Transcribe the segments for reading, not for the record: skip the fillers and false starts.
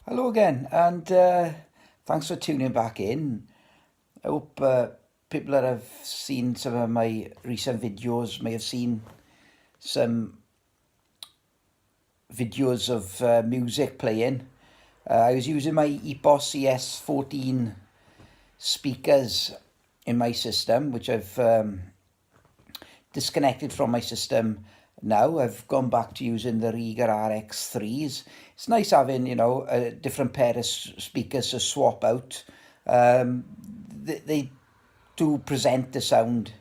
Hello again, and thanks for tuning back in. I hope people that have seen some of my recent videos may have seen some videos of music playing. I was using my EPOS ES14 speakers in my system, which I've disconnected from my system now. I've gone back to using the Riga RX3s. It's nice having, a different pair of speakers to swap out. They do present the sound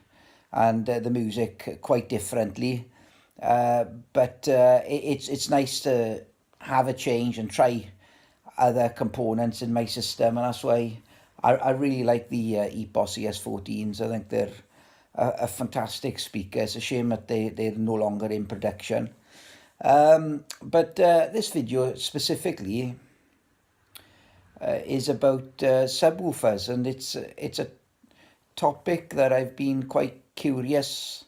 and the music quite differently. But it's nice to have a change and try other components in my system, and that's why I really like the EPOS ES14s. I think they're a fantastic speaker. It's a shame that they're no longer in production. But this video specifically is about subwoofers, and it's a topic that I've been quite curious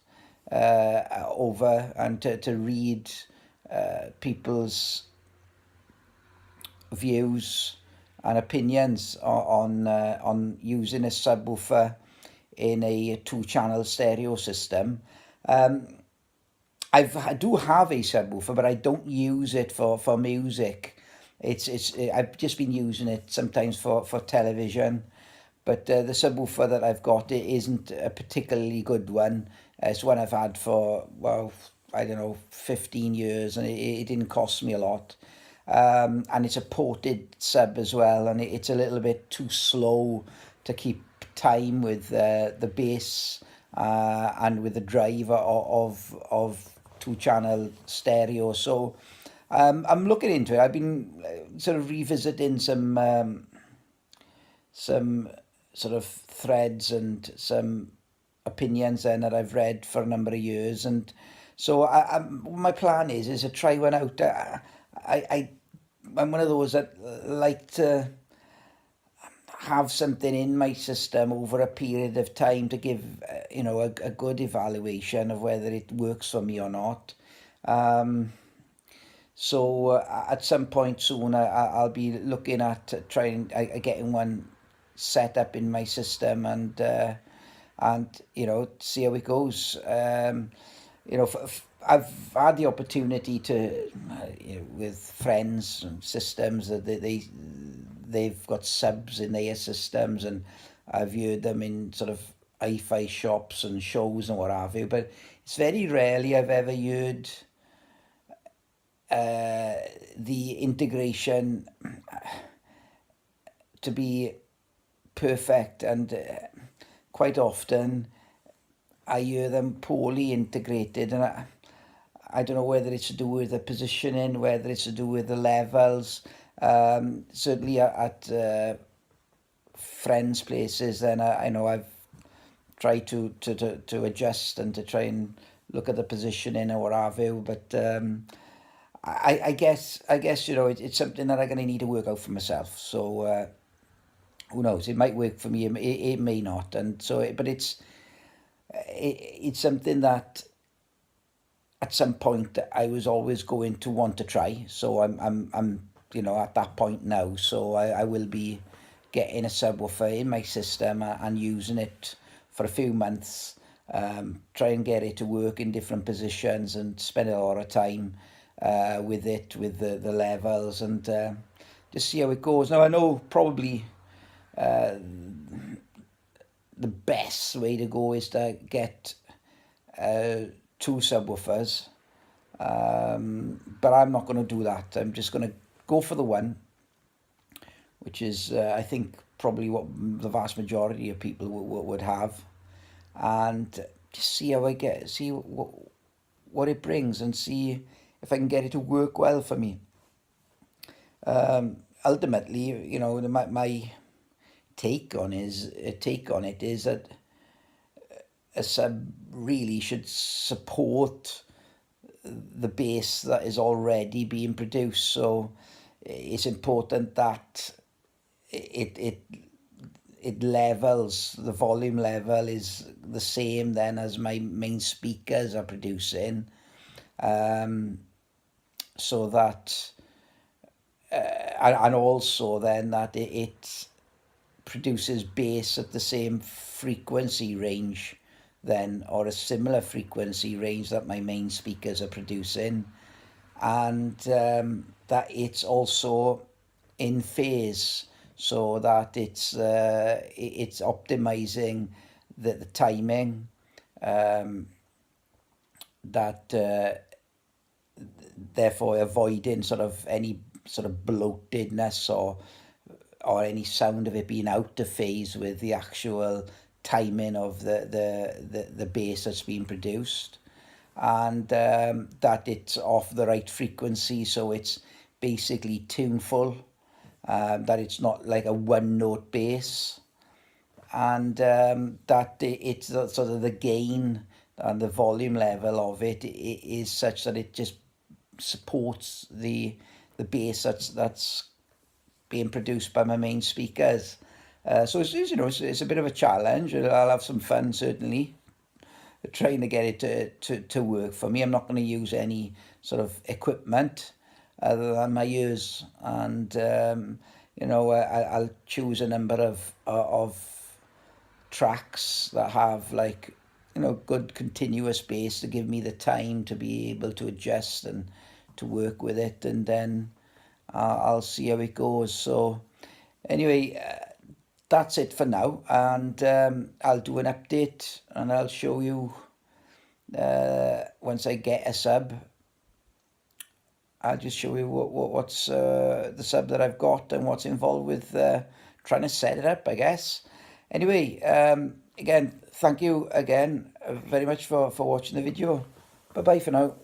over, and to read people's views and opinions on using a subwoofer in a two-channel stereo system. I do have a subwoofer, but I don't use it for music. I've just been using it sometimes for television. But the subwoofer that I've got, it isn't a particularly good one. It's one I've had for, well, I don't know, 15 years, and it didn't cost me a lot. And it's a ported sub as well, and it's a little bit too slow to keep time with the bass and with the driver of two-channel stereo. So I'm looking into it. I've been sort of revisiting some sort of threads and some opinions then that I've read for a number of years, and so my plan is to try one out. I'm one of those that like to have something in my system over a period of time to give a good evaluation of whether it works for me or not. So at some point soon, I'll be looking at trying getting one set up in my system, and see how it goes. I've had the opportunity to with friends and systems that they've got subs in their systems, and I've heard them in sort of hi-fi shops and shows and what have you. But it's very rarely I've ever heard the integration to be perfect, and quite often I hear them poorly integrated, and I don't know whether it's to do with the positioning, whether it's to do with the levels. Certainly at friends' places, then I know I've tried to adjust and to try and look at the positioning or what have you. But I guess it's something that I'm going to need to work out for myself. So who knows? It might work for me. It may not. And so, but it's something that at some point I was always going to want to try. So I'm at that point now. So I will be getting a subwoofer in my system and using it for a few months. Try and get it to work in different positions and spend a lot of time with it, with the levels, and just see how it goes. Now I know probably the best way to go is to get two subwoofers, but I'm not going to do that. I'm just going to go for the one, which is I think probably what the vast majority of people would have, and just see how I get, see what it brings, and see if I can get it to work well for me. Ultimately, my take on it is that a sub really should support the bass that is already being produced. So it's important that it levels, the volume level is the same then as my main speakers are producing, so that and also then that it produces bass at the same frequency range then, or a similar frequency range that my main speakers are producing, and that it's also in phase, so that it's optimizing the timing, that therefore avoiding sort of any sort of bloatedness or any sound of it being out of phase with the actual timing of the bass that's being produced, and that it's off the right frequency, so it's basically tuneful, that it's not like a one note bass, and that it's sort of the gain and the volume level of it is such that it just supports the bass that's being produced by my main speakers. So it's a bit of a challenge. I'll have some fun certainly trying to get it to work for me. I'm not going to use any sort of equipment other than my ears, and I'll choose a number of tracks that have like good continuous bass to give me the time to be able to adjust and to work with it, and then I'll see how it goes. So anyway, that's it for now, and I'll do an update and I'll show you once I get a sub. I'll just show you what's the sub that I've got and what's involved with trying to set it up, I guess. Anyway, again, thank you again very much for watching the video. Bye bye for now.